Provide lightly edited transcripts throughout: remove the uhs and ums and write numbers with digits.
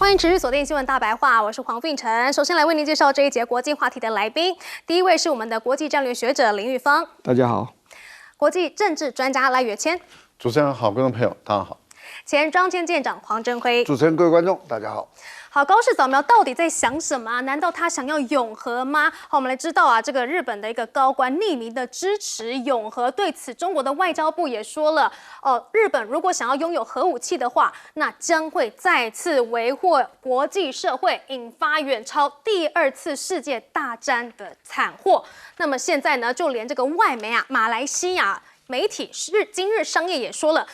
欢迎持续锁定新闻大白话，我是黄俊成。首先来为您介绍这一节国际话题的来宾，第一位是我们的国际战略学者林玉芳，大家好；国际政治专家赖岳谦，主持人好，观众朋友大家好；前张监舰长黄镇辉，主持人各位观众大家好。好，高市早苗到底在想什么？难道他想要永和吗？好，我们来知道啊，这个日本的一个高官匿名的支持永和，对此中国的外交部也说了，日本如果想要拥有核武器的话，那将会再次为祸国际社会，引发远超第二次世界大战的惨祸。那么现在呢，就连这个外媒啊，马来西亚媒体今日商业也说了，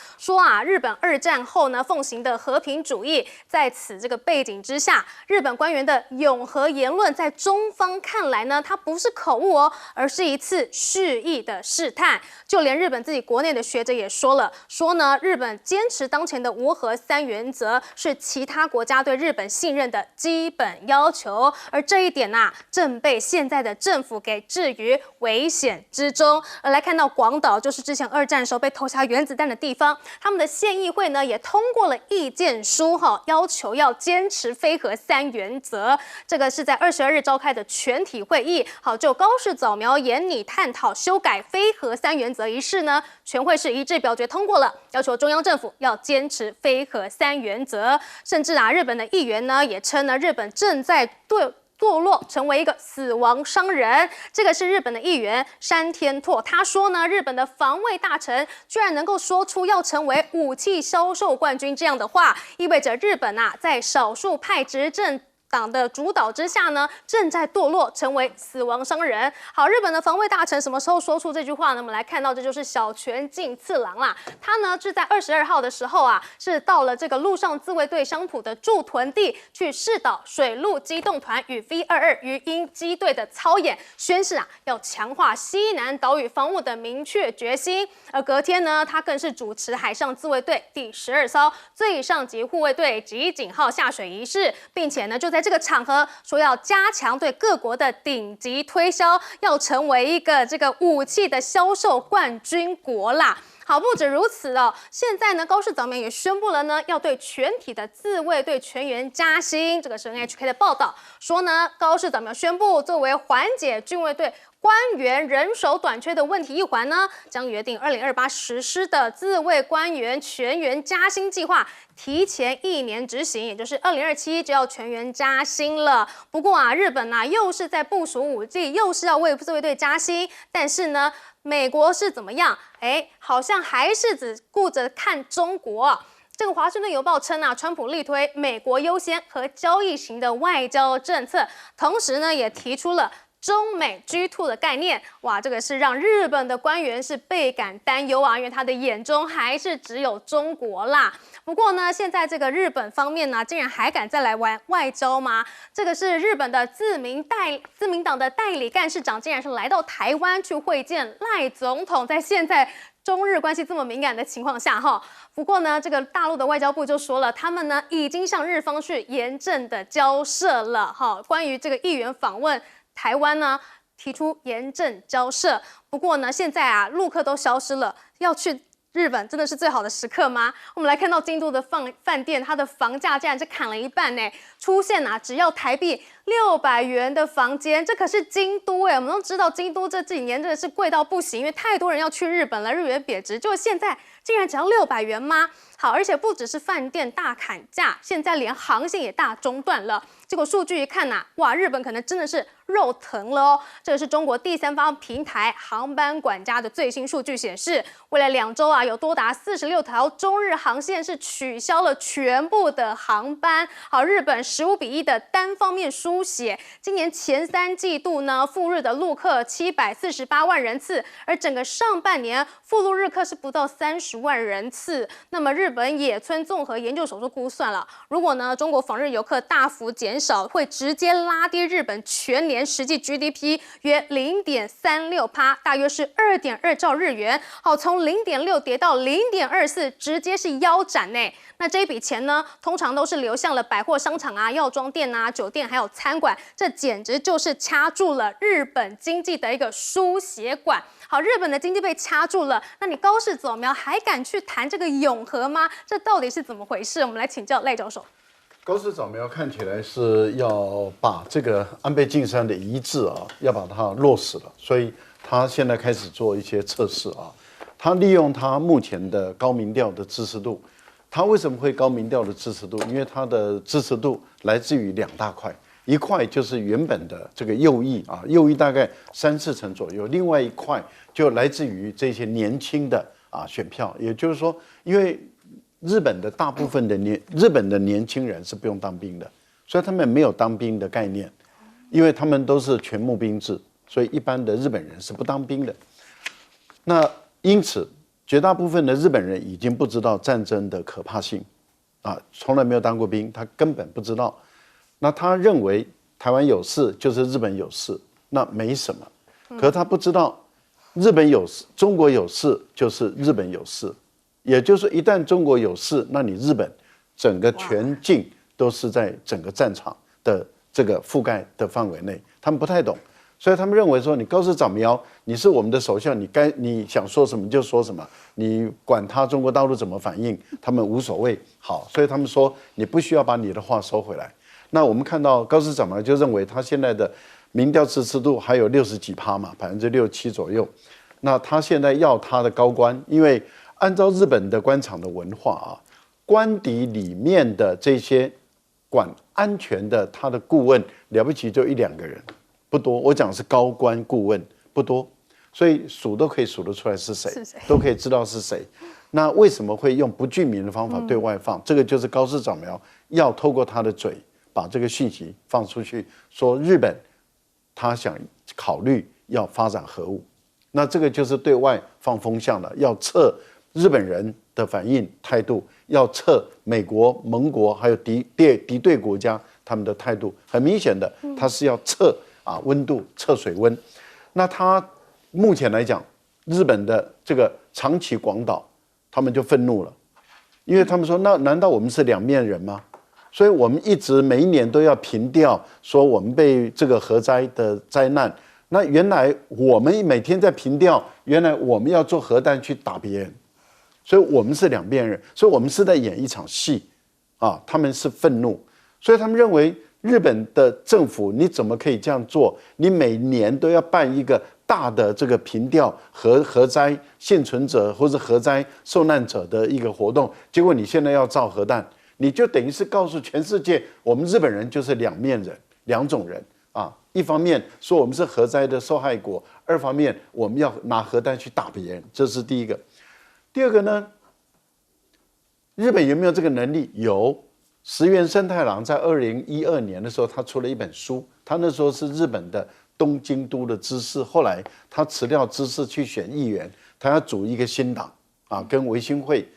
日本二战后呢奉行的和平主义，在此这个背景之下，日本官员的永和言论在中方看来呢，它不是口误哦，而是一次蓄意的试探。就连日本自己国内的学者也说了，日本坚持当前的无核三原则是其他国家对日本信任的基本要求，而这一点正被现在的政府给置于危险之中。而来看到广岛，就是之前二战时候被投下原子弹的地方，他们的县议会呢也通过了意见书，要求要坚持非核三原则。这个是在22日召开的全体会议，就高市早苗研拟探讨修改非核三原则一事呢，全会是一致表决通过了，要求中央政府要坚持非核三原则。甚至日本的议员呢也称呢，日本正在堕落成为一个死亡商人。这个是日本的议员山田拓，他说呢，日本的防卫大臣居然能够说出要成为武器销售冠军这样的话，意味着日本在少数派执政党的主导之下呢，正在堕落成为死亡商人。好，日本的防卫大臣什么时候说出这句话呢？我们来看到，这就是小泉进次郎啦。他呢是在22号的时候是到了这个陆上自卫队商浦的驻屯地去试导水陆机动团与 V22鱼鹰机队的操演，宣示要强化西南岛屿防务的明确决心。而隔天呢，他更是主持海上自卫队第12艘最上级护卫队吉井号下水仪式，并且呢就在这个场合说要加强对各国的顶级推销，要成为一个这个武器的销售冠军国啦。好，不止如此现在呢，高市早苗也宣布了呢，要对全体的自卫队全员加薪。这个是 NHK 的报道说呢，高市早苗宣布，作为缓解军卫队官员人手短缺的问题一环呢，将约定2028实施的自卫官员全员加薪计划提前1年执行，也就是2027就要全员加薪了。不过日本又是在部署武器，又是要为自卫队加薪，但是呢，美国是怎么样？好像还是只顾着看中国。这个华盛顿邮报称川普力推美国优先和交易型的外交政策，同时呢，也提出了中美 G2 的概念。这个是让日本的官员是倍感担忧因为他的眼中还是只有中国啦。不过呢，现在这个日本方面呢，竟然还敢再来玩外交吗？这个是日本的自民党的代理干事长，竟然是来到台湾去会见赖总统，在现在中日关系这么敏感的情况下不过呢，这个大陆的外交部就说了，他们呢已经向日方去严正的交涉了关于这个议员访问台湾呢，提出严正交涉。不过呢，现在陆客都消失了，要去日本真的是最好的时刻吗？我们来看到京都的饭店，它的房价竟然是砍了一半出现只要台币600元的房间，这可是京都我们都知道京都这几年真的是贵到不行，因为太多人要去日本了，日元贬值，就现在竟然只要600元吗？好，而且不只是饭店大砍价，现在连航线也大中断了。结果数据一看日本可能真的是肉疼了这个是中国第三方平台航班管家的最新数据显示，未来2周有多达46条中日航线是取消了全部的航班。好，日本15-1的单方面书写，今年前3季度呢，赴日的陆客748万人次，而整个上半年赴陆日客是不到30万人次。那么日本野村综合研究所估算了，如果呢中国访日游客大幅减少，会直接拉低日本全年实际 GDP 约0.36%，大约是2.2兆日元。好，从0.6跌到0.24，直接是腰斩那这一笔钱呢，通常都是流向了百货商场药妆店酒店还有餐馆，这简直就是掐住了日本经济的一个输血管。好，日本的经济被掐住了，那你高市早苗还敢去谈这个永和吗？这到底是怎么回事？我们来请教赖教授。高市早苗看起来是要把这个安倍晋三的遗志啊，要把它落实了，所以他现在开始做一些测试啊。他利用他目前的高民调的支持度，他为什么会高民调的支持度？因为他的支持度来自于2大块，一块就是原本的这个右翼啊，右翼大概3-4成左右，另外一块就来自于这些年轻的选票，也就是说，因为日本的大部分的日本的年轻人是不用当兵的，所以他们没有当兵的概念，因为他们都是全募兵制，所以一般的日本人是不当兵的。那因此，绝大部分的日本人已经不知道战争的可怕性，从来没有当过兵，他根本不知道。那他认为台湾有事就是日本有事，那没什么。可是他不知道，日本有事，中国有事就是日本有事。也就是一旦中国有事，那你日本整个全境都是在整个战场的这个覆盖的范围内，他们不太懂，所以他们认为说你高市早苗，你是我们的首相，你想说什么就说什么，你管他中国大陆怎么反应，他们无所谓。好，所以他们说你不需要把你的话收回来。那我们看到高市早苗就认为他现在的民调支持度还有60几%嘛，67%左右。那他现在要他的高官，因为按照日本的官场的文化官邸里面的这些管安全的他的顾问了不起就1-2个人，不多。我讲的是高官顾问不多，所以数都可以数得出来是谁，都可以知道是谁。那为什么会用不具名的方法对外放？这个就是高市早苗要透过他的嘴把这个讯息放出去，说日本他想考虑要发展核武，那这个就是对外放风向了，要测日本人的反应态度，要测美国、盟国还有敌对国家他们的态度。很明显的，他是要测温度、测水温。那他目前来讲，日本的这个长崎、广岛，他们就愤怒了，因为他们说，那难道我们是两面人吗？所以我们一直每一年都要评调，说我们被这个核灾的灾难。那原来我们每天在评调，原来我们要做核弹去打别人。所以我们是两边人，所以我们是在演一场戏，他们是愤怒，所以他们认为日本的政府你怎么可以这样做？你每年都要办一个大的这个评调核灾幸存者或者核灾受难者的一个活动，结果你现在要造核弹，你就等于是告诉全世界，我们日本人就是两面人，两种人一方面说我们是核灾的受害国，二方面我们要拿核弹去打别人，这是第一个。第二个呢，日本有没有这个能力？有。石原慎太郎在2012年的时候，他出了一本书，他那时候是日本的东京都的知事，后来他辞掉知事去选议员，他要组一个新党跟维新会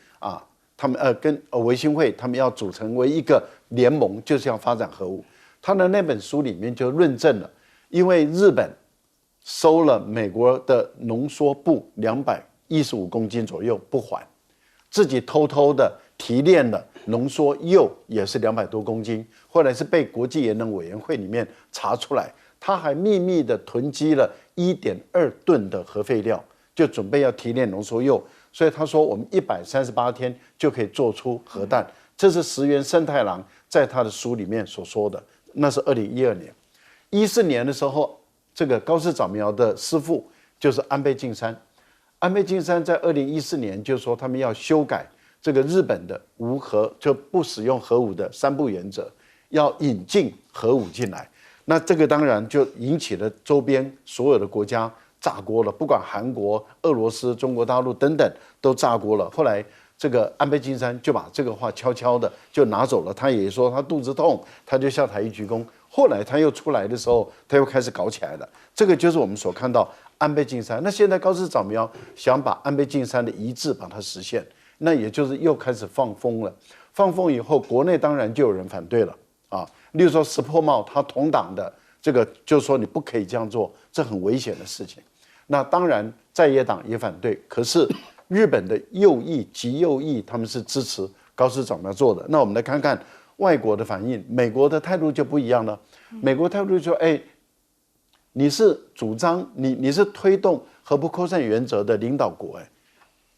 他们跟维新会他们要组成为一个联盟，就是要发展核武。他的那本书里面就论证了，因为日本收了美国的浓缩钚215公斤左右不还，自己偷偷的提炼了浓缩铀也是200多公斤，后来是被国际原能委员会里面查出来，他还秘密的囤积了1.2吨的核废料，就准备要提炼浓缩铀。所以他说我们138天就可以做出核弹，这是石原慎太郎在他的书里面所说的，那是2012年。14年的时候，这个高市早苗的师父就是安倍晋三。安倍晋三在2014年就说他们要修改这个日本的无核就不使用核武的3不原则，要引进核武进来。那这个当然就引起了周边所有的国家炸锅了，不管韩国、俄罗斯、中国大陆等等都炸锅了。后来这个安倍晋三就把这个话悄悄的就拿走了，他也说他肚子痛，他就下台一鞠躬。后来他又出来的时候，他又开始搞起来了。这个就是我们所看到安倍晋三。那现在高市早苗想把安倍晋三的遗志把它实现，那也就是又开始放风了。放风以后，国内当然就有人反对了例如说石破茂他同党的这个就说你不可以这样做，这很危险的事情。那当然在野党也反对，可是日本的右翼、极右翼他们是支持高市早苗做的。那我们来看看外国的反应，美国的态度就不一样了。美国态度就说，你是主张你是推动核不扩散原则的领导国，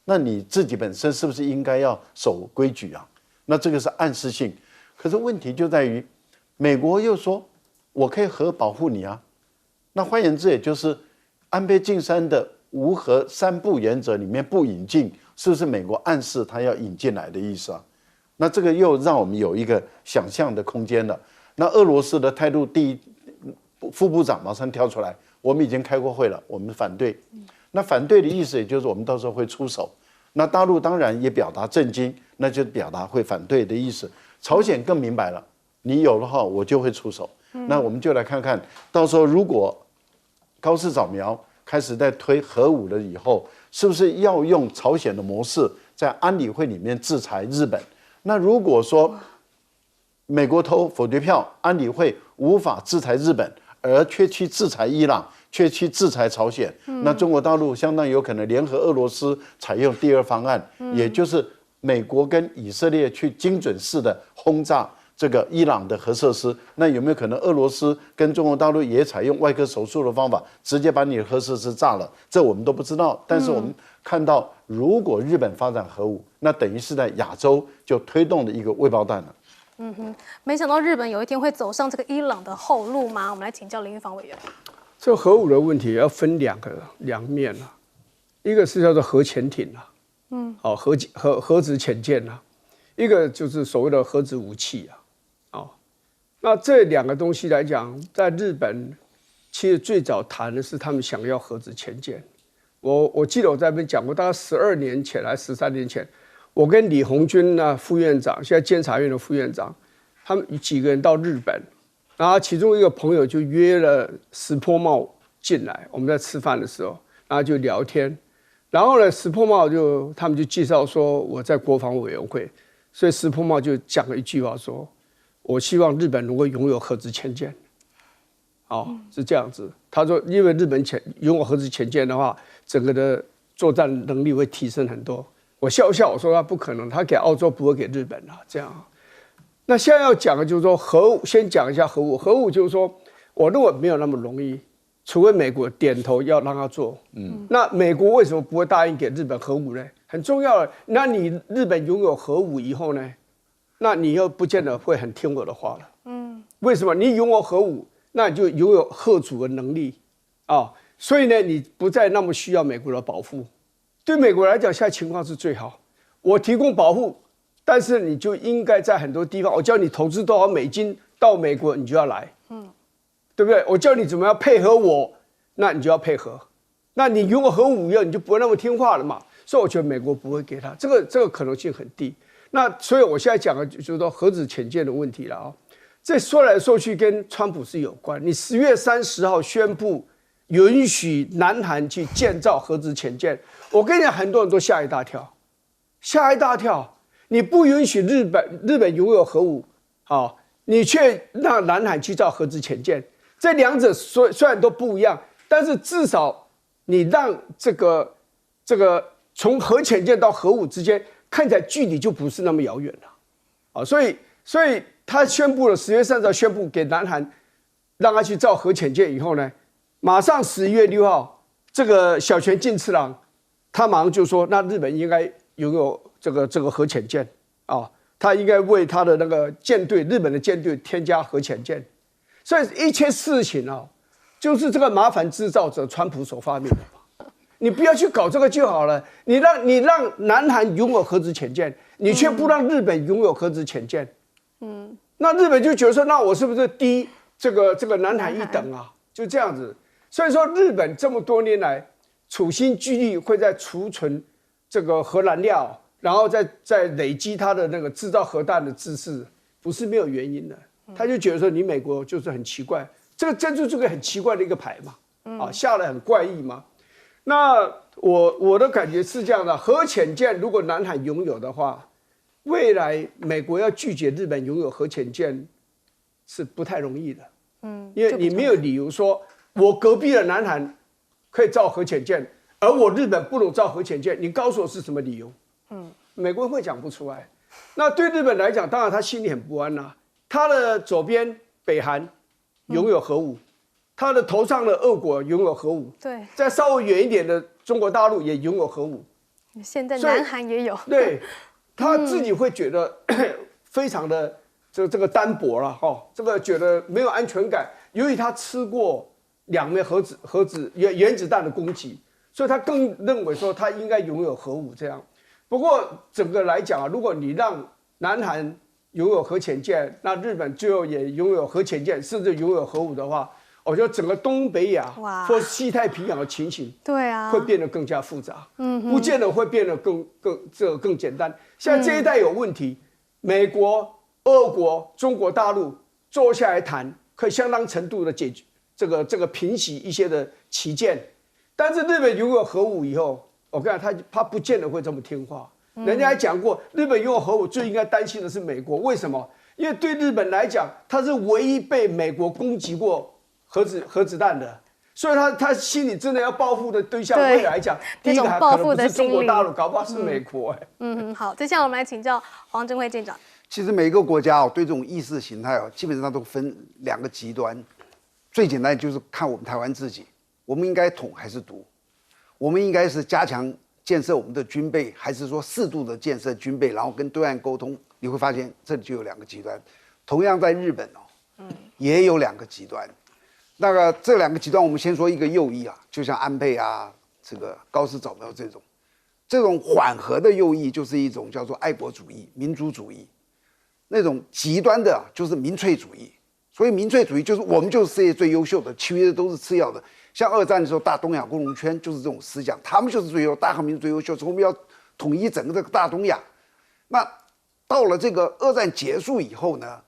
那你自己本身是不是应该要守规矩啊？那这个是暗示性。可是问题就在于，美国又说我可以核保护你啊，那换言之，也就是安倍晋三的无核三不原则里面不引进，是不是美国暗示他要引进来的意思啊？那这个又让我们有一个想象的空间了。那俄罗斯的态度，副部长马上跳出来，我们已经开过会了，我们反对。那反对的意思，也就是我们到时候会出手。那大陆当然也表达震惊，那就表达会反对的意思。朝鲜更明白了，你有的话，我就会出手。那我们就来看看，到时候如果高市早苗开始在推核武了以后，是不是要用朝鲜的模式，在安理会里面制裁日本？那如果说美国投否决票，安理会无法制裁日本，而却去制裁伊朗，却去制裁朝鲜，那中国大陆相当有可能联合俄罗斯采用第二方案，也就是美国跟以色列去精准式的轰炸这个伊朗的核设施。那有没有可能俄罗斯跟中国大陆也采用外科手术的方法，直接把你的核设施炸了？这我们都不知道。但是我们看到，如果日本发展核武，那等于是在亚洲就推动的一个未爆弹了。没想到日本有一天会走上这个伊朗的后路吗？我们来请教林玉芳委员。这个核武的问题要分两面啊，一个是叫做核潜艇啊，核子潜舰啊，一个就是所谓的核子武器啊，那这两个东西来讲，在日本其实最早谈的是他们想要核子潜舰。我记得我在那边讲过，大概12年前还是13年前，我跟李鸿钧副院长，现在监察院的副院长，他们几个人到日本。然后其中一个朋友就约了石破茂进来，我们在吃饭的时候，然后就聊天。然后呢，石破茂他们就介绍说我在国防委员会，所以石破茂就讲了一句话说：“我希望日本能够拥有核子潜舰。”是这样子。他说，因为日本拥有核子潜舰的话，整个的作战能力会提升很多。我笑一笑，我说他不可能，他给澳洲不会给日本了，这样。那现在要讲的就是说核武，先讲一下核武。核武就是说，我认为没有那么容易，除非美国点头要让他做。那美国为什么不会答应给日本核武呢？很重要的。那你日本拥有核武以后呢，那你又不见得会很听我的话了。为什么？你拥有核武，那你就拥有嚇阻的能力所以呢，你不再那么需要美国的保护。对美国来讲，现在情况是最好，我提供保护。但是你就应该在很多地方，我叫你投资多少美金到美国，你就要来，对不对？我叫你怎么样配合我，那你就要配合。那你拥有核武以后，你就不会那么听话了嘛。所以我觉得美国不会给他这个可能性很低。那所以我现在讲的就是说核子潜舰的问题了这说来说去跟川普是有关。你10月30号宣布允许南韩去建造核子潜舰，我跟你讲，很多人都吓一大跳，吓一大跳。你不允许日本拥有核武，你却让南韩去造核子潜舰，这两者虽然都不一样，但是至少你让这个从核潜舰到核武之间看起来距离就不是那么遥远了，所以他宣布了10月30号宣布给南韩让他去造核潜舰以后呢，马上11月6号这个小泉进次郎他马上就说，那日本应该拥有这个核潜舰他应该为他的那个舰队，日本的舰队添加核潜舰。所以一切事情就是这个麻烦制造者川普所发明的嘛。你不要去搞这个就好了。你让南韩拥有核子潜舰，你却不让日本拥有核子潜舰。那日本就觉得说，那我是不是低这个南韩一等啊？就这样子。所以说，日本这么多年来处心积虑会在储存这个核燃料，然后再累积它的那个制造核弹的知识，不是没有原因的。他就觉得说，你美国就是很奇怪，这个珍珠这个很奇怪的一个牌嘛，下得很怪异嘛。那我的感觉是这样的，核潜舰如果南韩拥有的话，未来美国要拒绝日本拥有核潜舰是不太容易的。因为你没有理由说，我隔壁的南韩可以造核潜舰，而我日本不能造核潜舰，你告诉我是什么理由？美国会讲不出来。那对日本来讲，当然他心里很不安啦。他的左边北韩拥有核武，他的头上的俄国拥有核武，对，再稍微远一点的中国大陆也拥有核武，现在南韩也有，对，他自己会觉得非常的这个单薄了哈，这个觉得没有安全感。由于他吃过2枚原子弹的攻击，所以他更认为说他应该拥有核武这样。不过整个来讲啊，如果你让南韩拥有核潜舰，那日本最后也拥有核潜舰，甚至拥有核武的话，我觉得整个东北亚或西太平洋的情形，对啊，会变得更加复杂，不见得会变得更简单。现在这一带有问题，美国、俄国、中国大陆坐下来谈，可以相当程度的解决这个平息一些的旗舰，但是日本拥有核武以后，我跟你讲，他不见得会这么听话。人家还讲过，日本拥有核武最应该担心的是美国，为什么？因为对日本来讲，它是唯一被美国攻击过核子弹的，所以他心里真的要报复的对象，未来来讲，第一个还可能不是中国大陆，搞不好是美国。好，接下来我们来请教黄镇辉舰长。其实每个国家对这种意识形态基本上都分2个极端。最简单就是看我们台湾自己，我们应该统还是独？我们应该是加强建设我们的军备，还是说适度的建设军备，然后跟对岸沟通？你会发现这里就有2个极端。同样在日本也有2个极端。那个这2个极端，我们先说一个右翼啊，就像安倍啊，这个高市早苗这种缓和的右翼，就是一种叫做爱国主义、民族主义。那种极端的就是民粹主义。所以民粹主义就是我们就是世界最优秀的，其余的都是次要的。像2战的时候，大东亚共荣圈就是这种思想，他们就是最优，大和民族最优秀，所以我们要统一整个这个大东亚。那到了这个2战结束以后呢，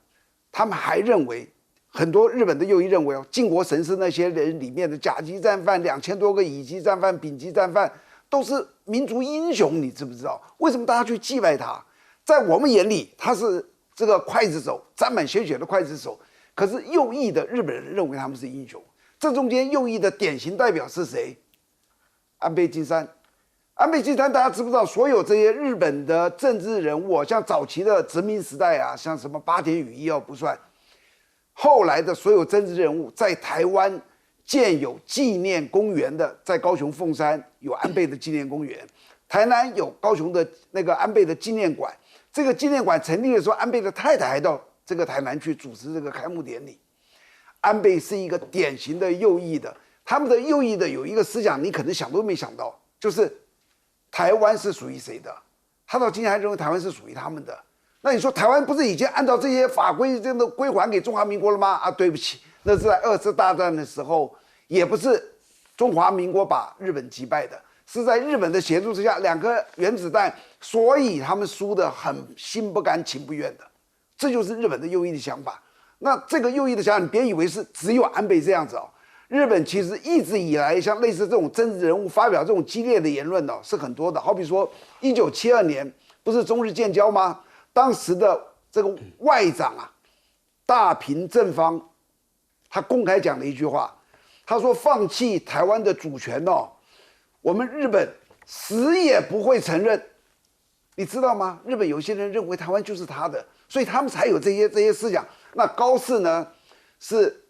他们还认为，很多日本的右翼认为靖国神社那些人里面的甲级战犯2000多个乙级战犯、丙级战犯都是民族英雄，你知不知道？为什么大家去祭拜他？在我们眼里，他是这个刽子手，沾满鲜血的刽子手。可是右翼的日本人认为他们是英雄，这中间右翼的典型代表是谁？安倍晋三。安倍晋三大家知不知道？所有这些日本的政治人物，像早期的殖民时代啊，像什么八田与一不算，后来的所有政治人物在台湾建有纪念公园的，在高雄凤山有安倍的纪念公园，台南有高雄的那个安倍的纪念馆。这个纪念馆成立的时候，安倍的太太还到这个台南去主持这个开幕典礼。安倍是一个典型的右翼的，他们的右翼的有一个思想，你可能想都没想到，就是台湾是属于谁的？他到今天还认为台湾是属于他们的。那你说台湾不是已经按照这些法规真的归还给中华民国了吗？啊，对不起，那是在2次大战的时候，也不是中华民国把日本击败的，是在日本的协助之下，2颗原子弹，所以他们输得很心不甘情不愿的。这就是日本的右翼的想法。那这个右翼的想法，你别以为是只有安倍这样子哦。日本其实一直以来，像类似这种政治人物发表这种激烈的言论哦，是很多的。好比说，1972年不是中日建交吗？当时的这个外长啊，大平正方，他公开讲了一句话，他说：“放弃台湾的主权哦，我们日本死也不会承认。”你知道吗？日本有些人认为台湾就是他的，所以他们才有这些思想。那高市呢，是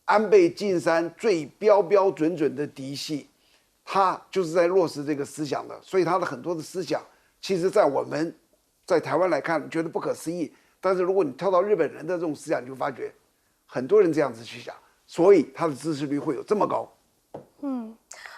安倍晋三最标准的嫡系，他就是在落实这个思想的，所以他的很多的思想，其实在我们在台湾来看觉得不可思议，但是如果你跳到日本人的这种思想，你就发觉很多人这样子去想，所以他的支持率会有这么高。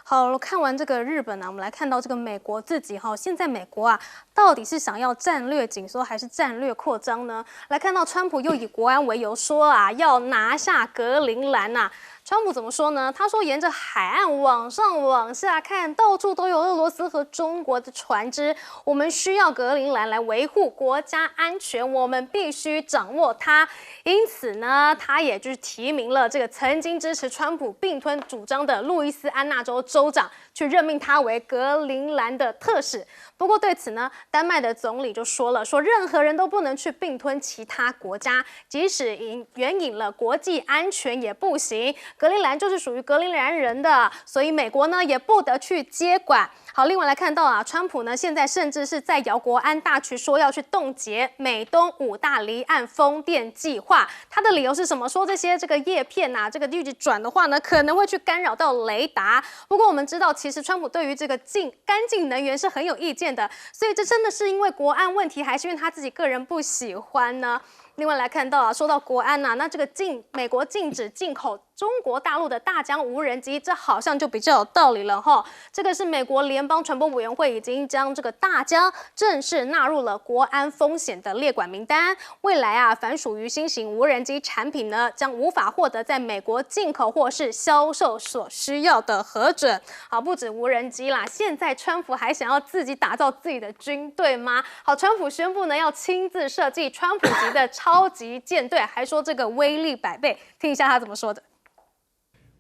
好，看完这个日本啊，我们来看到这个美国自己哈，现在美国啊，到底是想要战略紧缩还是战略扩张呢？来看到川普又以国安为由说啊，要拿下格陵兰呐。川普怎么说呢？他说，沿着海岸往上往下看，到处都有俄罗斯和中国的船只，我们需要格陵兰来维护国家安全，我们必须掌握它。因此呢，他也就是提名了这个曾经支持川普并吞主张的路易斯安那州州长，去任命他为格陵兰的特使。不过对此呢，丹麦的总理就说了，说任何人都不能去并吞其他国家，即使援引了国际安全也不行。格陵兰就是属于格陵兰人的，所以美国呢也不得去接管。好，另外来看到啊，川普呢现在甚至是在摇国安大曲，说要去冻结美东5大离岸风电计划。他的理由是什么？说这个叶片啊，这个一直转的话呢，可能会去干扰到雷达。不过我们知道，其实川普对于这个干净能源是很有意见的，所以这真的是因为国安问题，还是因为他自己个人不喜欢呢？另外来看到啊，说到国安啊，那这个美国禁止进口中国大陆的大疆无人机，这好像就比较有道理了哈。这个是美国联邦传播委员会已经将这个大疆正式纳入了国安风险的列管名单。未来啊，凡属于新型无人机产品呢，将无法获得在美国进口或是销售所需要的核准。好，不止无人机啦，现在川普还想要自己打造自己的军队吗？好，川普宣布呢要亲自设计川普级的超级舰队，还说这个威力100倍。听一下他怎么说的。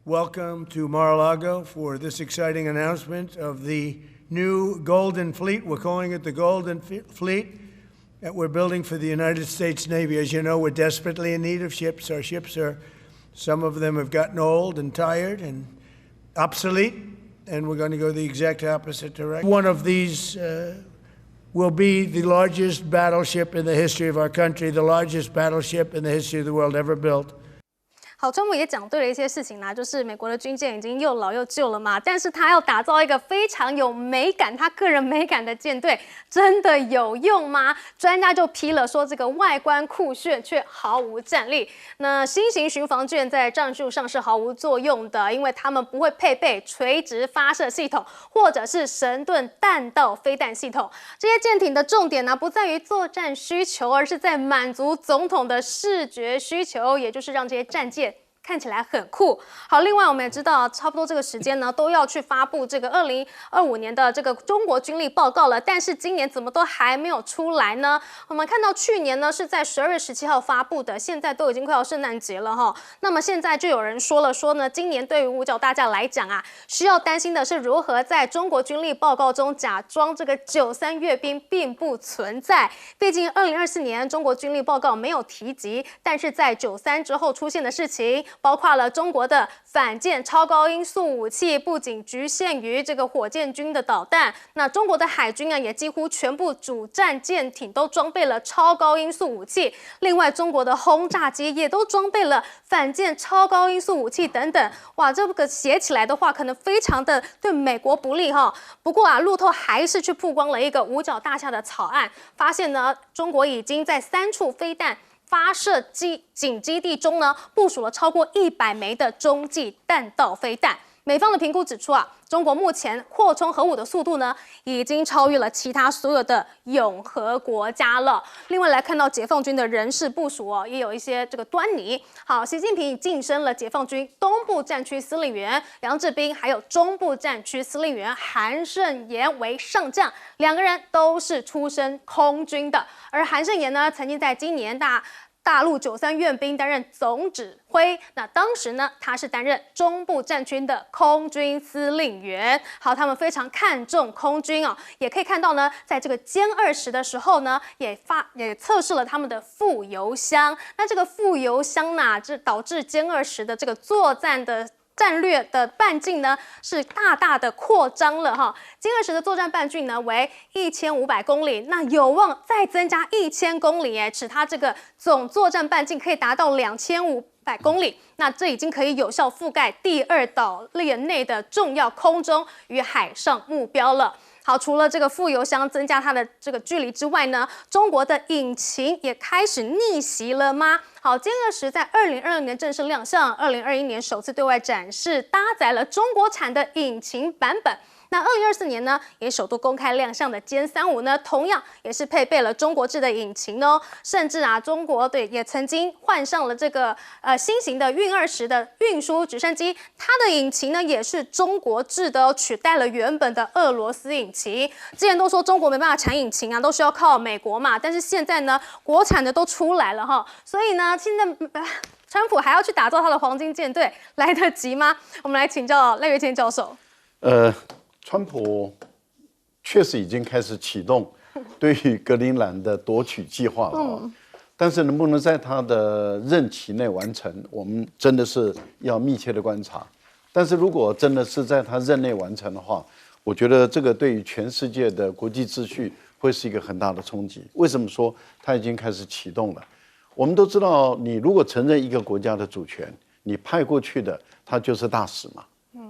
Welcome to Mar-a-Lago for this exciting announcement of the new Golden Fleet. We're calling it the Golden Fleet that we're building for the United States Navy. As you know, we're desperately in need of ships. Our ships some of them have gotten old and tired and obsolete, and we're going to go the exact opposite direction. One of these will be the largest battleship in the history of our country, the largest battleship in the history of the world ever built. 好，川普也讲对了一些事情啦，就是美国的军舰已经又老又旧了嘛，但是他要打造一个非常有美感、他个人美感的舰队，真的有用吗？专家就批了说，这个外观酷炫却毫无战力。那新型巡防舰在战术上是毫无作用的，因为他们不会配备垂直发射系统或者是神盾弹道飞弹系统。这些舰艇的重点呢，不在于作战需求，而是在满足总统的视觉需求，也就是让这些战舰看起来很酷。好，另外我们也知道，差不多这个时间呢，都要去发布这个2025年的这个中国军力报告了，但是今年怎么都还没有出来呢？我们看到去年呢是在12月17号发布的，现在都已经快要圣诞节了哈。那么现在就有人说呢，今年对于五角大将来讲啊，需要担心的是如何在中国军力报告中假装这个93阅兵并不存在。毕竟2024年中国军力报告没有提及，但是在93之后出现的事情，包括了中国的反舰超高音速武器，不仅局限于这个火箭军的导弹，那中国的海军啊也几乎全部主战舰艇都装备了超高音速武器，另外中国的轰炸机也都装备了反舰超高音速武器等等。哇，这个写起来的话，可能非常的对美国不利哈。不过啊，路透还是去曝光了一个五角大厦的草案，发现呢，中国已经在3处飞弹发射井基地中呢，部署了超过100枚的洲际弹道飞弹。美方的评估指出啊，中国目前扩充核武的速度呢，已经超越了其他所有的永和国家了。另外来看到解放军的人事部署哦，也有一些这个端倪。好，习近平已晋升了解放军东部战区司令员杨志斌，还有中部战区司令员韩胜言为上将，两个人都是出身空军的。而韩胜言呢，曾经在今年大陆93阅兵担任总指挥，那当时呢，他是担任中部战区的空军司令员。好，他们非常看重空军哦，也可以看到呢，在这个歼20的时候呢，也测试了他们的副油箱。那这个副油箱呢，这导致歼20的这个作战的战略的半径呢是大大的扩张了哈，歼20的作战半径呢为1500公里，那有望再增加1000公里使它这个总作战半径可以达到2500公里，那这已经可以有效覆盖第2岛链内的重要空中与海上目标了。好，除了这个副油箱增加它的这个距离之外呢，中国的引擎也开始逆袭了吗？好，歼20在2022年正式亮相，2021年首次对外展示，搭载了中国产的引擎版本。那2024年呢，也首度公开亮相的歼35呢，同样也是配备了中国制的引擎哦。甚至啊，中国队也曾经换上了这个新型的运20的运输直升机，它的引擎呢也是中国制的哦，取代了原本的俄罗斯引擎。之前都说中国没办法产引擎啊，都需要靠美国嘛，但是现在呢，国产的都出来了哈，所以呢，现在川普还要去打造他的黄金舰队，来得及吗？我们来请教赖岳谦教授。川普确实已经开始启动对于格陵兰的夺取计划了但是能不能在他的任期内完成，我们真的是要密切的观察。但是如果真的是在他任内完成的话，我觉得这个对于全世界的国际秩序会是一个很大的冲击。为什么说它已经开始启动了？我们都知道，你如果承认一个国家的主权，你派过去的他就是大使嘛，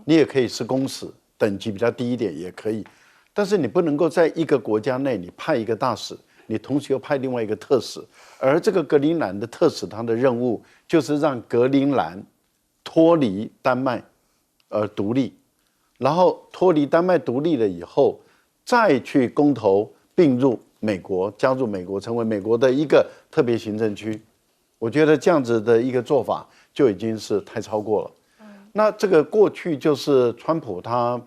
你也可以是公使，等级比较低一点也可以，但是你不能够在一个国家内你派一个大使，你同时又派另外一个特使，而这个格陵兰的特使他的任务就是让格陵兰脱离丹麦而独立，然后脱离丹麦独立了以后，再去公投并入美国，加入美国，成为美国的一个特别行政区。我觉得这样子的一个做法就已经是太超过了。那这个过去就是川普他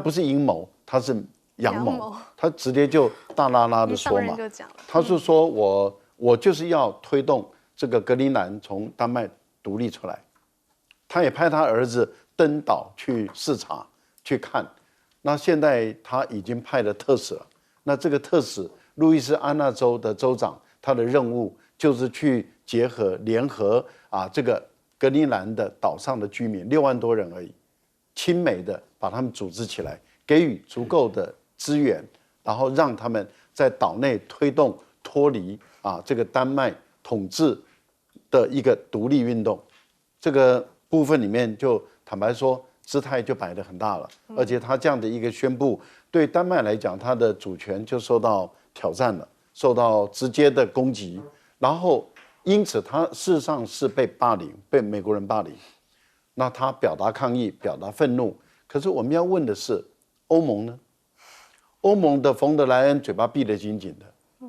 不是阴谋，他是阳谋，他直接就大啦啦的说嘛，他是说我就是要推动这个格陵兰从丹麦独立出来。他也派他儿子登岛去视察去看。那现在他已经派了特使了，那这个特使路易斯安那州的州长，他的任务就是去联合这个格陵兰的岛上的居民6万多人而已，亲美的把他们组织起来，给予足够的资源，然后让他们在岛内推动脱离这个丹麦统治的一个独立运动。这个部分里面就坦白说，姿态就摆得很大了，而且他这样的一个宣布，对丹麦来讲，他的主权就受到挑战了，受到直接的攻击，然后因此他事实上是被霸凌，被美国人霸凌。那他表达抗议，表达愤怒。可是我们要问的是，欧盟呢？欧盟的冯德莱恩嘴巴闭得紧紧的，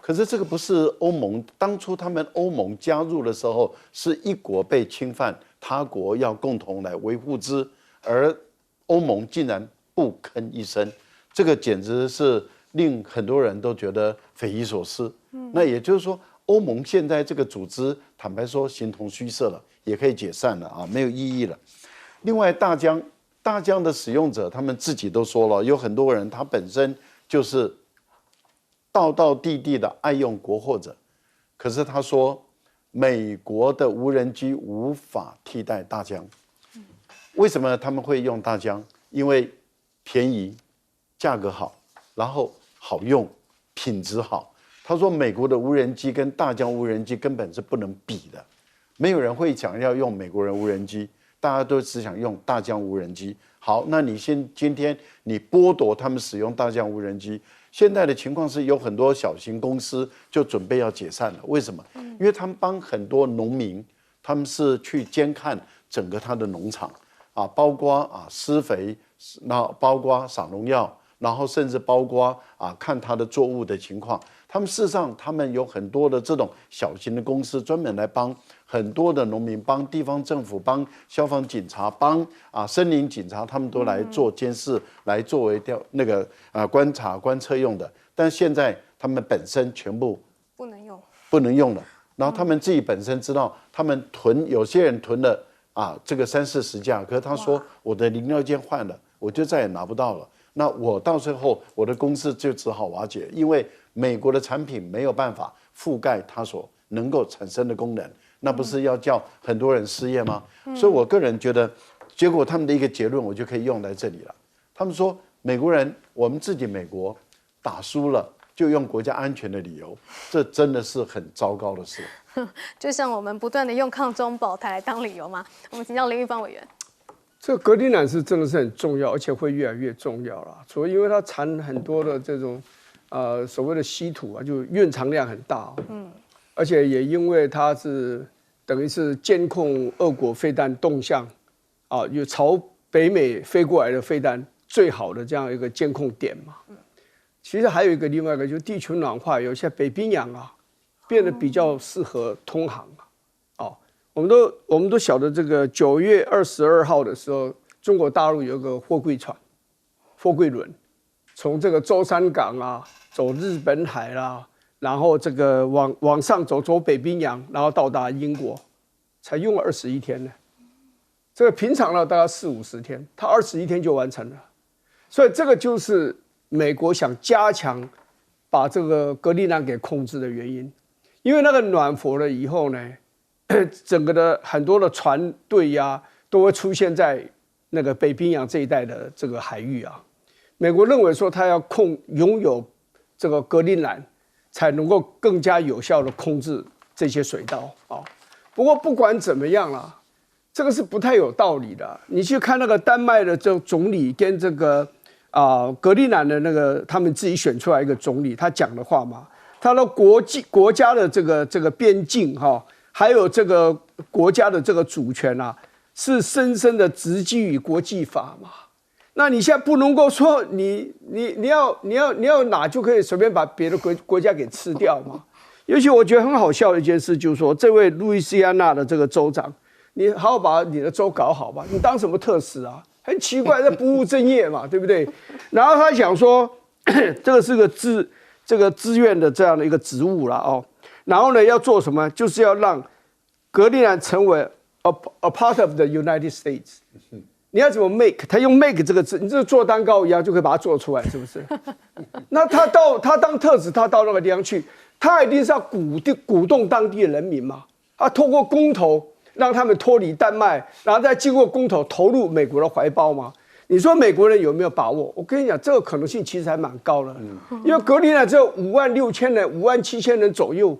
可是这个不是欧盟当初他们欧盟加入的时候，是一国被侵犯，他国要共同来维护之，而欧盟竟然不吭一声，这个简直是令很多人都觉得匪夷所思。那也就是说，欧盟现在这个组织，坦白说形同虚设了，也可以解散了没有意义了。另外，大疆的使用者，他们自己都说了，有很多人他本身就是道道地地的爱用国货者，可是他说，美国的无人机无法替代大疆。为什么他们会用大疆？因为便宜，价格好，然后好用，品质好。他说，美国的无人机跟大疆无人机根本是不能比的，没有人会想要用美国人无人机，大家都只想用大疆无人机。好，那你今天你剥夺他们使用大疆无人机，现在的情况是有很多小型公司就准备要解散了。为什么？因为他们帮很多农民，他们是去监看整个他的农场包括施肥，然后包括撒农药，然后甚至包括看他的作物的情况。他们事实上，他们有很多的这种小型的公司，专门来帮很多的农民，帮地方政府，帮消防警察，帮森林警察，他们都来做监视，来作为观察观测用的。但现在他们本身全部不能用了。然后他们自己本身知道，他们有些人囤了这个30-40架，可是他说我的零料件换了，我就再也拿不到了。那我到最后我的公司就只好瓦解，因为美国的产品没有办法覆盖它所能够产生的功能，那不是要叫很多人失业吗？所以我个人觉得，结果他们的一个结论我就可以用在这里了。他们说美国人，我们自己美国打输了，就用国家安全的理由，这真的是很糟糕的事。就像我们不断的用抗中保台来当理由吗？我们请教林玉芳委员。这个格陵兰是真的是很重要，而且会越来越重要了。除了因为它产很多的这种所谓的稀土就蕴藏量很大，而且也因为它是等于是监控俄国飞弹动向有朝北美飞过来的飞弹最好的这样一个监控点嘛。其实还有另外一个，就是地球暖化，有些北冰洋变得比较适合通航我们都晓得，这个9月22号的时候，中国大陆有个货柜轮，从这个舟山港走日本海啦，然后这个往上走北冰洋，然后到达英国，才用了21天呢。这个平常大概40-50天，它21天就完成了。所以这个就是美国想加强把这个格陵兰给控制的原因。因为那个暖和了以后呢，整个的很多的船队呀，都会出现在那个北冰洋这一带的这个海域啊。美国认为说，他要拥有这个格陵兰，才能够更加有效的控制这些水道啊。不过不管怎么样啦，这个是不太有道理的。你去看那个丹麦的这个总理跟这个格陵兰的那个他们自己选出来一个总理，他讲的话嘛。他的国家的这个边境哈，还有这个国家的这个主权啊，是深深的植基于国际法嘛。那你现在不能够说你要哪就可以随便把别的国家给吃掉嘛？尤其我觉得很好笑的一件事，就是说这位路易斯安那的这个州长，你好好把你的州搞好吧，你当什么特使啊？很奇怪，这不务正业嘛，对不对？然后他想说，这个是个这个自愿的这样的一个职务了哦，然后呢要做什么？就是要让格陵兰成为 a part of the United States。你要怎么 make？ 他用 make 这个字，你这做蛋糕一样就可以把它做出来，是不是？那他当特使，他到那个地方去，他一定是要鼓动当地的人民嘛。他透过公投让他们脱离丹麦，然后再经过公投投入美国的怀抱嘛。你说美国人有没有把握？我跟你讲，这个可能性其实还蛮高的，因为格陵兰只有56000人、57000人左右，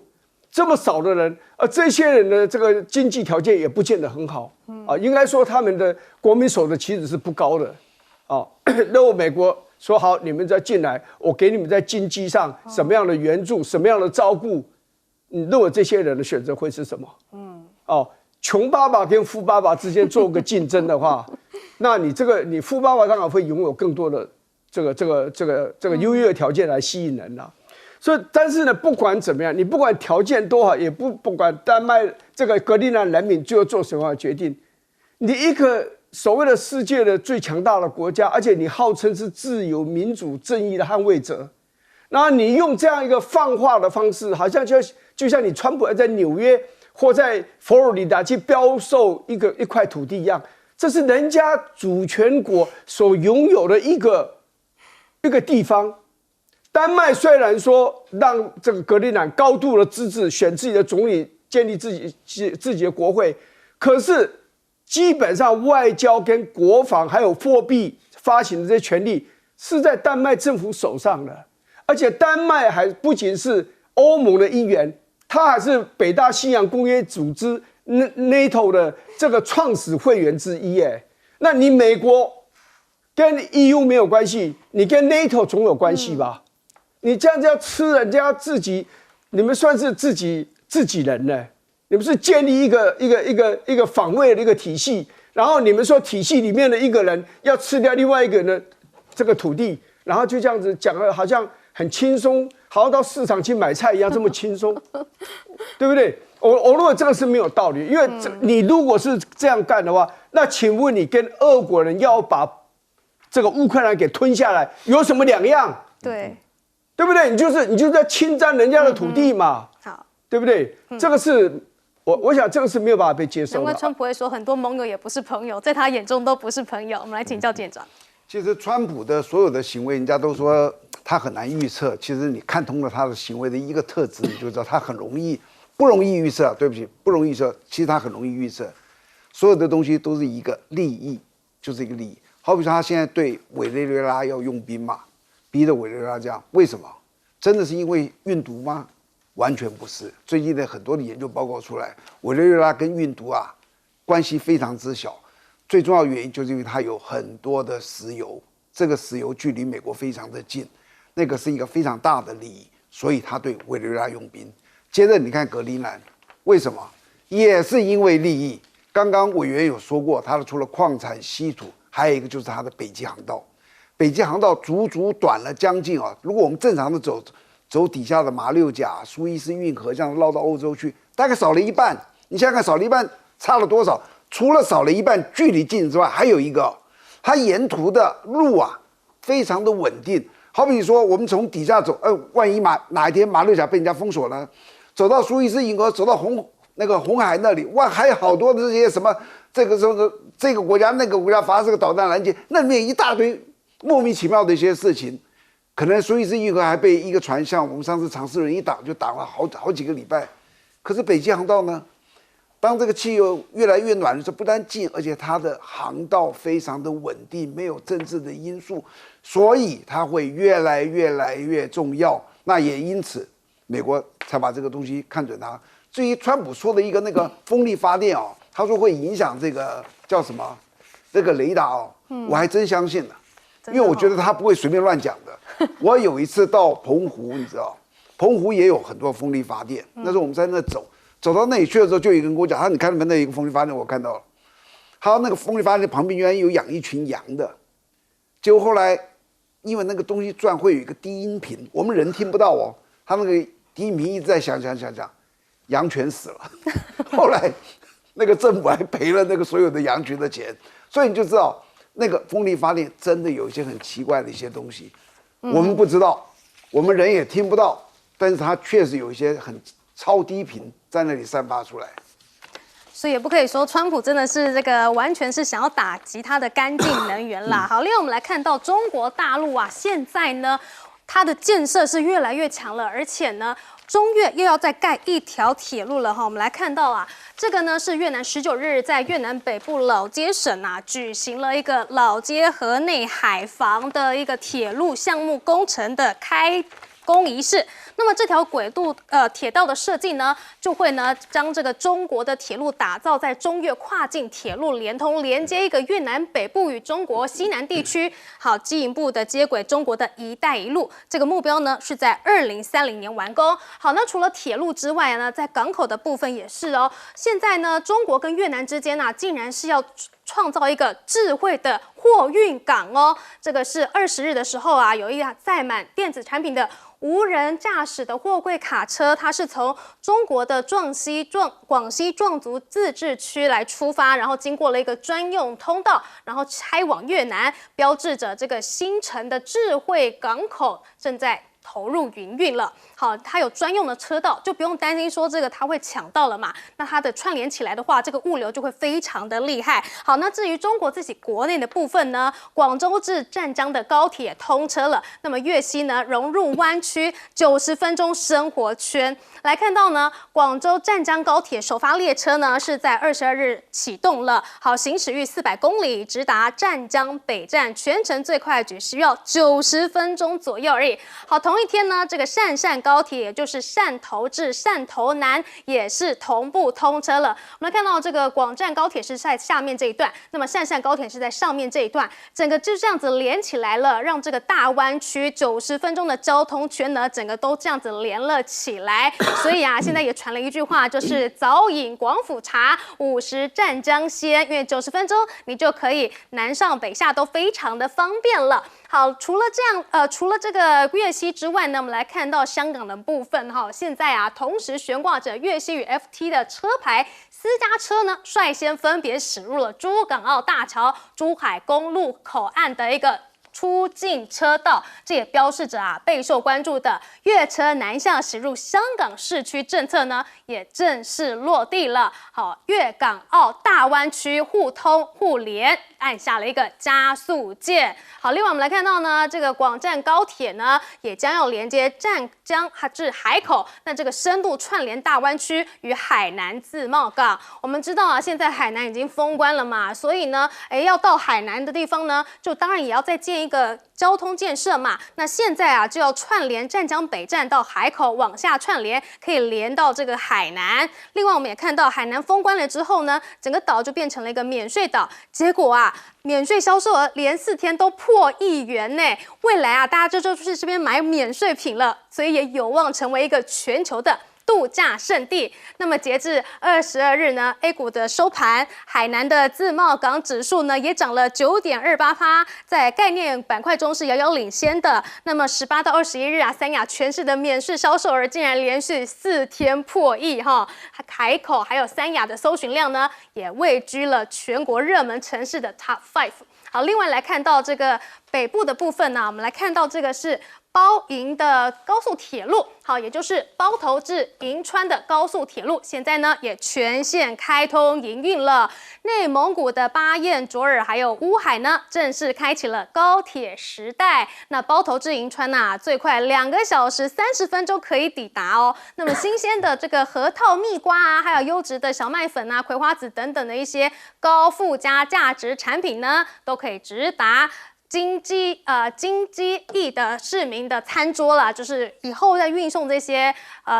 这么少的人，这些人的这个经济条件也不见得很好啊。应该说他们的国民所得其实是不高的啊。如果美国说好，你们再进来，我给你们在经济上什么样的援助、什么样的照顾，你认为这些人的选择会是什么？穷爸爸跟富爸爸之间做个竞争的话，那你富爸爸当然会拥有更多的这个优越的条件来吸引人啦。所以，但是呢，不管怎么样，你不管条件多好，也不管丹麦这个格陵兰人民最后做什么样的决定，你一个所谓的世界的最强大的国家，而且你号称是自由、民主、正义的捍卫者，然后你用这样一个放话的方式，好像就像你川普在纽约或在佛罗里达去标售一块土地一样，这是人家主权国所拥有的一个地方。丹麦虽然说让这个格陵兰高度的自治，选自己的总理，建立自己的国会，可是基本上外交跟国防还有货币发行的这些权利是在丹麦政府手上的，而且丹麦还不仅是欧盟的一员，它还是北大西洋公约组织 NATO 的这个创始会员之一。那你美国跟 EU 没有关系，你跟 NATO 总有关系吧？你这样子要吃人家自己，你们算是自己人呢？你们是建立一个防卫的一个体系，然后你们说体系里面的一个人要吃掉另外一个人的这个土地，然后就这样子讲了，好像很轻松，好像到市场去买菜一样这么轻松，对不对？我认为这个是没有道理，因为你如果是这样干的话，那请问你跟俄国人要把这个乌克兰给吞下来有什么两样？对不对？你就是在侵占人家的土地嘛，好，对不对？这个是我想这个是没有办法被接受的。难怪川普会说很多盟友也不是朋友，在他眼中都不是朋友。我们来请教舰长。其实川普的所有的行为，人家都说他很难预测。其实你看通了他的行为的一个特质，你就知道他不容易预测。对不起，不容易预测。其实他很容易预测，所有的东西都是一个利益，就是一个利益。好比说他现在对委内瑞拉要用兵嘛。逼着委内瑞拉这样，为什么？真的是因为运毒吗？完全不是。最近的很多的研究报告出来，委内瑞拉跟运毒关系非常之小。最重要的原因就是因为它有很多的石油，这个石油距离美国非常的近，那个是一个非常大的利益，所以他对委内瑞拉用兵。接着你看格陵兰，为什么？也是因为利益。刚刚委员有说过，它的除了矿产、稀土，还有一个就是它的北极航道。北极航道足短了将近如果我们正常的走底下的马六甲、苏伊士运河这样绕到欧洲去，大概少了一半。你想想看，少了一半差了多少？除了少了一半距离近之外，还有一个，它沿途的路非常的稳定。好比说，我们从底下走，万一哪一天马六甲被人家封锁了，走到苏伊士运河，走到红海那里，还有好多的这些什么，这个国家那个国家发射个导弹拦截，那里面一大堆莫名其妙的一些事情，可能苏伊士运河还被一个船像我们上次长试轮一挡就挡了好几个礼拜。可是北极航道呢，当这个气候越来越暖的时候，不但近，而且它的航道非常的稳定，没有政治的因素，所以它会越来越重要。那也因此，美国才把这个东西看准它。至于川普说的一个那个风力发电哦，他说会影响这个叫什么这个雷达哦，我还真相信了。因为我觉得他不会随便乱讲的。我有一次到澎湖，你知道，澎湖也有很多风力发电。那时候我们在那走到那里去的时候，就有一个人跟我讲，你看那一个风力发电，我看到了。还有那个风力发电旁边原来有养一群羊的，结果后来因为那个东西转会有一个低音频，我们人听不到哦，他那个低音频一直在响，羊全死了。后来那个政府还赔了那个所有的羊群的钱，所以你就知道。那个风力发电真的有一些很奇怪的一些东西，我们不知道，我们人也听不到，但是它确实有一些很超低频在那里散发出来。所以也不可以说川普真的是这个完全是想要打击他的干净能源啦。好，另外我们来看到中国大陆啊，现在呢，它的建设是越来越强了，而且呢。中越又要再盖一条铁路了哈，我们来看到啊，这个呢是越南19日在越南北部老街省啊举行了一个老街河内海防的一个铁路项目工程的开工仪式。那么这条铁道的设计呢，就会呢将这个中国的铁路打造在中越跨境铁路连通，连接一个越南北部与中国西南地区，好进一步的接轨中国的一带一路。这个目标呢是在2030年完工。好，那除了铁路之外呢，在港口的部分也是哦。现在呢，中国跟越南之间啊，竟然是要创造一个智慧的货运港哦。这个是20日的时候啊，有一辆载满电子产品的无人驾驶的货柜卡车，它是从中国的广西壮族自治区来出发，然后经过了一个专用通道，然后开往越南，标志着这个新城的智慧港口正在投入营运了。好，它有专用的车道，就不用担心说这个它会抢到了嘛。那它的串联起来的话，这个物流就会非常的厉害。好，那至于中国自己国内的部分呢，广州至湛江的高铁通车了。那么粤西呢，融入湾区90分钟生活圈。来看到呢，广州湛江高铁首发列车呢是在22日启动了。好，行驶域400公里，直达湛江北站，全程最快只需要90分钟左右而已。好，同一天呢，这个汕高铁，也就是汕头至汕头南，也是同步通车了。我们来看到这个广湛高铁是在下面这一段，那么汕高铁是在上面这一段，整个就这样子连起来了，让这个大湾区90分钟的交通圈呢，整个都这样子连了起来。所以啊，现在也传了一句话，就是早饮广府茶，50湛江鲜，因为90分钟你就可以南上北下都非常的方便了。好，除了这个粤西之外呢，我们来看到香港的部分哈。现在啊，同时悬挂着粤西与 FT 的车牌，私家车呢率先分别驶入了珠港澳大桥、珠海公路口岸的一个出境车道，这也标示着啊备受关注的粤车南向驶入香港市区政策呢，也正式落地了。好，粤港澳大湾区互通互联，按下了一个加速键。好，另外我们来看到呢，这个广湛高铁呢，也将要连接湛江至海口，那这个深度串联大湾区与海南自贸港。我们知道啊，现在海南已经封关了嘛，所以呢，要到海南的地方呢，就当然也要再建一个交通建设嘛。那现在啊，就要串联湛江北站到海口，往下串联，可以连到这个海南。另外，我们也看到海南封关了之后呢，整个岛就变成了一个免税岛。结果啊，免税销售额连4天都破1亿元呢。未来啊，大家就去这边买免税品了，所以也有望成为一个全球的度假胜地。那么截至22日呢 ，A 股的收盘，海南的自贸港指数呢也涨了9.28%，在概念板块中是遥遥领先的。那么18到21日啊，三亚全市的免税销售额竟然连续4天破亿哈，海口还有三亚的搜寻量呢也位居了全国热门城市的 Top 5。好，另外来看到这个北部的部分呢，我们来看到这个是包银的高速铁路，好，也就是包头至银川的高速铁路，现在呢也全线开通营运了。内蒙古的巴彦淖尔还有乌海呢，正式开启了高铁时代。那包头至银川呐，最快2个小时30分钟可以抵达哦。那么新鲜的这个核桃蜜瓜啊，还有优质的小麦粉啊、葵花籽等等的一些高附加价值产品呢，都可以直达京畿冀的市民的餐桌啦，就是以后在运送这些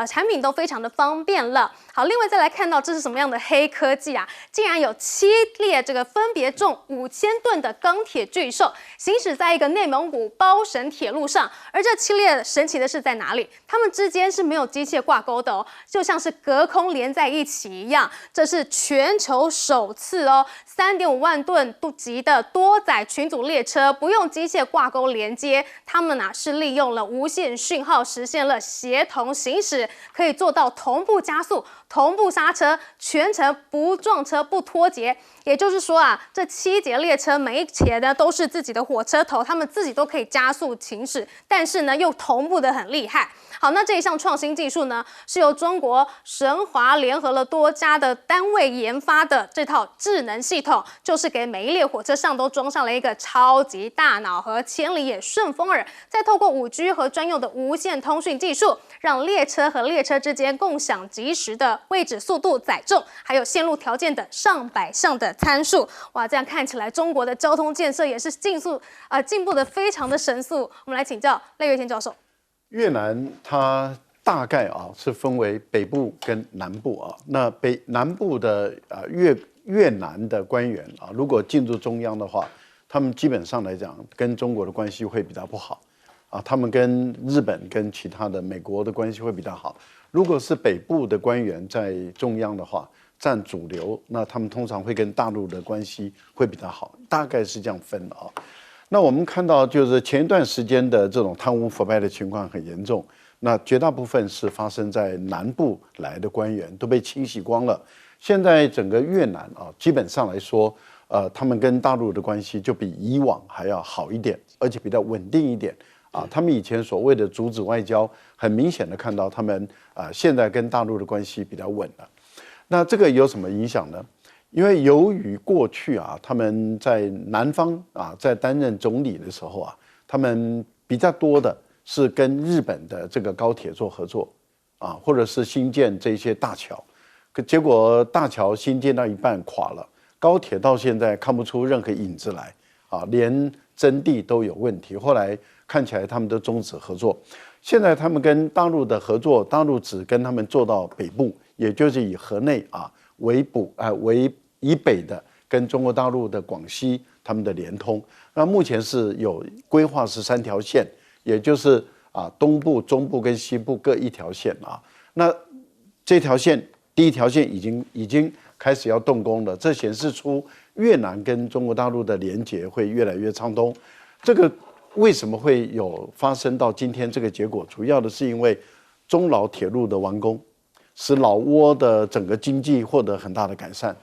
产品都非常的方便了。好，另外再来看到这是什么样的黑科技啊？竟然有7列这个分别重5000吨的钢铁巨兽行驶在一个内蒙古包省铁路上，而这7列神奇的是在哪里？它们之间是没有机械挂钩的哦，就像是隔空连在一起一样。这是全球首次哦，3.5万吨级的多载群组列车不用机械挂钩连接，它们是利用了无线讯号实现了协同行驶，可以做到同步加速、同步刹车，全程不撞车、不脱节。也就是说啊，这7节列车每一节呢都是自己的火车头，他们自己都可以加速行驶，但是呢又同步的很厉害。好，那这一项创新技术呢，是由中国神华联合了多家的单位研发的这套智能系统，就是给每一列火车上都装上了一个超级大脑和千里眼顺风耳，再透过5G 和专用的无线通讯技术，让列车和列车之间共享即时的位置、速度、载重，还有线路条件等上百项的参数。哇，这样看起来中国的交通建设也是进步的非常的神速。我们来请教赖岳天教授。越南它大概是分为北部跟南部啊。那南部的越南的官员如果进入中央的话，他们基本上来讲跟中国的关系会比较不好他们跟日本跟其他的美国的关系会比较好。如果是北部的官员在中央的话，占主流，那他们通常会跟大陆的关系会比较好，大概是这样分的那我们看到，就是前一段时间的这种贪污腐败的情况很严重，那绝大部分是发生在南部来的官员都被清洗光了。现在整个越南基本上来说，他们跟大陆的关系就比以往还要好一点，而且比较稳定一点他们以前所谓的阻止外交，很明显的看到他们现在跟大陆的关系比较稳了。那这个有什么影响呢？因为由于过去他们在南方在担任总理的时候他们比较多的是跟日本的这个高铁做合作或者是新建这些大桥，结果大桥新建到一半垮了，高铁到现在看不出任何影子来连征地都有问题。后来看起来他们都终止合作。现在他们跟大陆的合作，大陆只跟他们做到北部，也就是以河内为以北的跟中国大陆的广西他们的联通。那目前是有规划是3条线，也就是东部、中部跟西部各1条线那这条线第1条线已经开始要动工了，这显示出越南跟中国大陆的连结会越来越畅通。这个为什么会有发生到今天这个结果？主要的是因为中老铁路的完工，使老挝的整个经济获得很大的改善。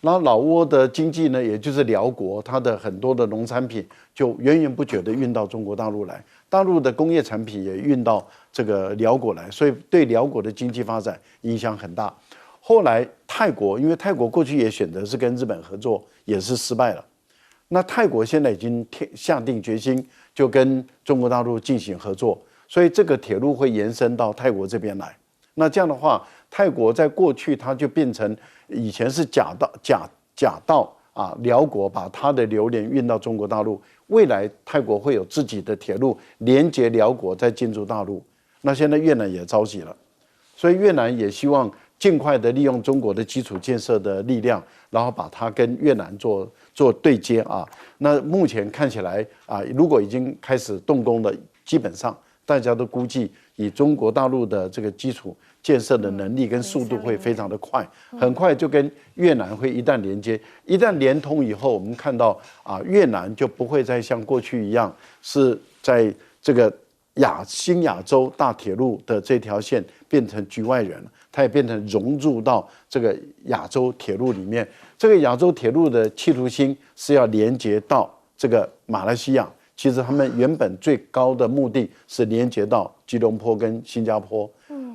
然后老挝的经济呢，也就是辽国，它的很多的农产品就源源不绝的运到中国大陆来，大陆的工业产品也运到这个辽国来，所以对辽国的经济发展影响很大。后来泰国，因为泰国过去也选择是跟日本合作，也是失败了。那泰国现在已经下定决心，就跟中国大陆进行合作，所以这个铁路会延伸到泰国这边来。那这样的话，泰国在过去它就变成以前是假道辽国把它的榴莲运到中国大陆，未来泰国会有自己的铁路连接辽国再进入大陆。那现在越南也着急了，所以越南也希望尽快的利用中国的基础建设的力量，然后把它跟越南做对接那目前看起来如果已经开始动工了，基本上大家都估计以中国大陆的这个基础建设的能力跟速度会非常的快，很快就跟越南会一旦连接，一旦连通以后，我们看到越南就不会再像过去一样是在这个新亚洲大铁路的这条线变成局外人了，它也变成融入到这个亚洲铁路里面。这个亚洲铁路的企图心是要连接到这个马来西亚，其实他们原本最高的目的是连接到吉隆坡跟新加坡。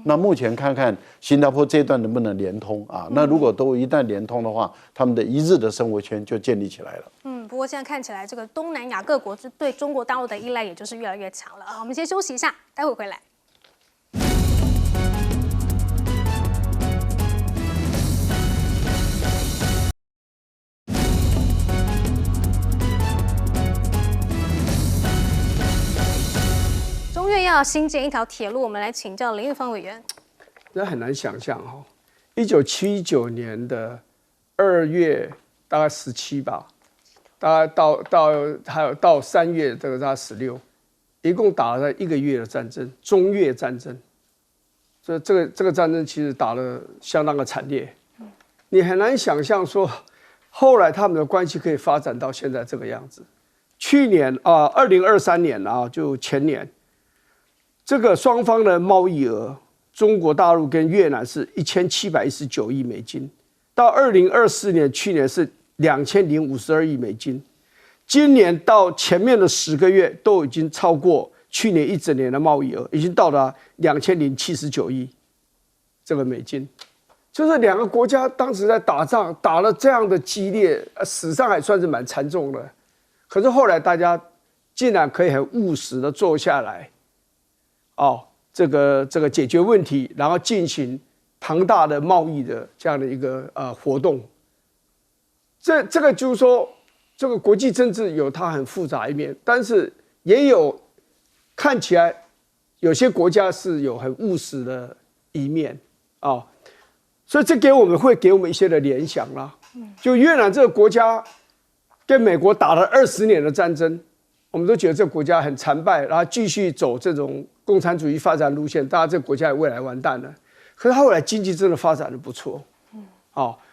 那目前看看新加坡这一段能不能连通啊？那如果都一旦连通的话，他们的一日的生活圈就建立起来了。不过现在看起来，这个东南亚各国对中国大陆的依赖也就是越来越强了啊。我们先休息一下，待会回来。中越要新建一条铁路，我们来请教林玉芳委员。那很难想象哈，1979年的2月大概17吧，大概还有到3月这个大概16，一共打了1个月的战争，中越战争。所以这个战争其实打得相当的惨烈，你很难想象说后来他们的关系可以发展到现在这个样子。去年2023年啊，就前年。这个双方的贸易额，中国大陆跟越南是1719亿美金，到2024年去年是2052亿美金，今年到前面的10个月都已经超过去年一整年的贸易额，已经到达2079亿这个美金。就是两个国家当时在打仗，打了这样的激烈，史上还算是蛮惨重的。可是后来大家竟然可以很务实的坐下来。这个解决问题，然后进行庞大的贸易的这样的一个活动。这个就是说，这个国际政治有它很复杂一面，但是也有看起来有些国家是有很务实的一面所以这会给我们一些的联想啦。就越南这个国家跟美国打了20年的战争，我们都觉得这个国家很残败，然后继续走这种共产主义发展路线，大家这个国家未来完蛋了。可是他后来经济真的发展的不错，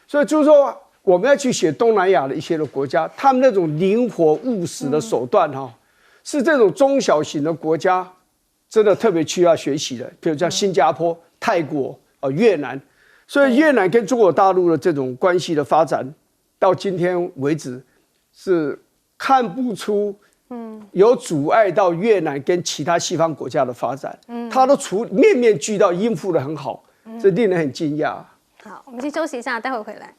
所以就是说我们要去写东南亚的一些的国家，他们那种灵活务实的手段是这种中小型的国家真的特别需要学习的，比如像新加坡、泰国、越南。所以越南跟中国大陆的这种关系的发展，到今天为止是看不出。有阻碍到越南跟其他西方国家的发展，他都面面俱到，应付得很好，这令人很惊讶。好，我们先休息一下，待会回来。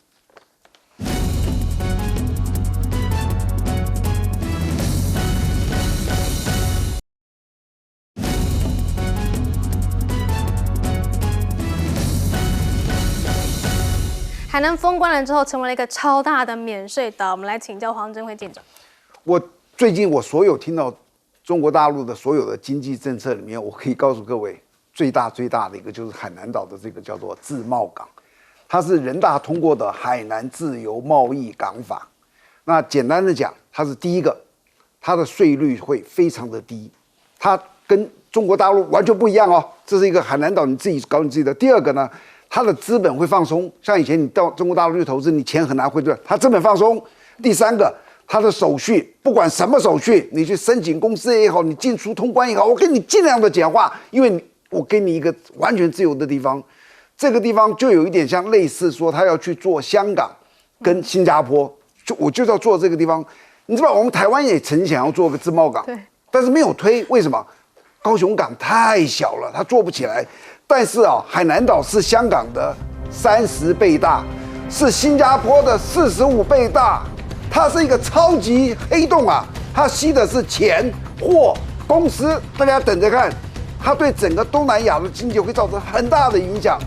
海南封关了之后，成为了一个超大的免税岛。我们来请教黄镇辉记者。最近我所有听到中国大陆的所有的经济政策里面，我可以告诉各位，最大的一个就是海南岛的这个叫做自贸港，它是人大通过的海南自由贸易港法。那简单的讲，它是第一个，它的税率会非常的低，它跟中国大陆完全不一样这是一个海南岛你自己搞你自己的。第二个呢，它的资本会放松，像以前你到中国大陆去投资，你钱很难汇兑，它资本放松。第三个。它的手续，不管什么手续，你去申请公司也好，你进出通关也好，我给你尽量的简化，因为我给你一个完全自由的地方。这个地方就有一点像类似说，他要去做香港跟新加坡，我就要做这个地方。你知道，我们台湾也曾经想要做个自贸港，但是没有推，为什么？高雄港太小了，它做不起来。但是海南岛是香港的30倍大，是新加坡的45倍大。它是一个超级黑洞它吸的是钱、货、公司，大家等着看，它对整个东南亚的经济会造成很大的影响。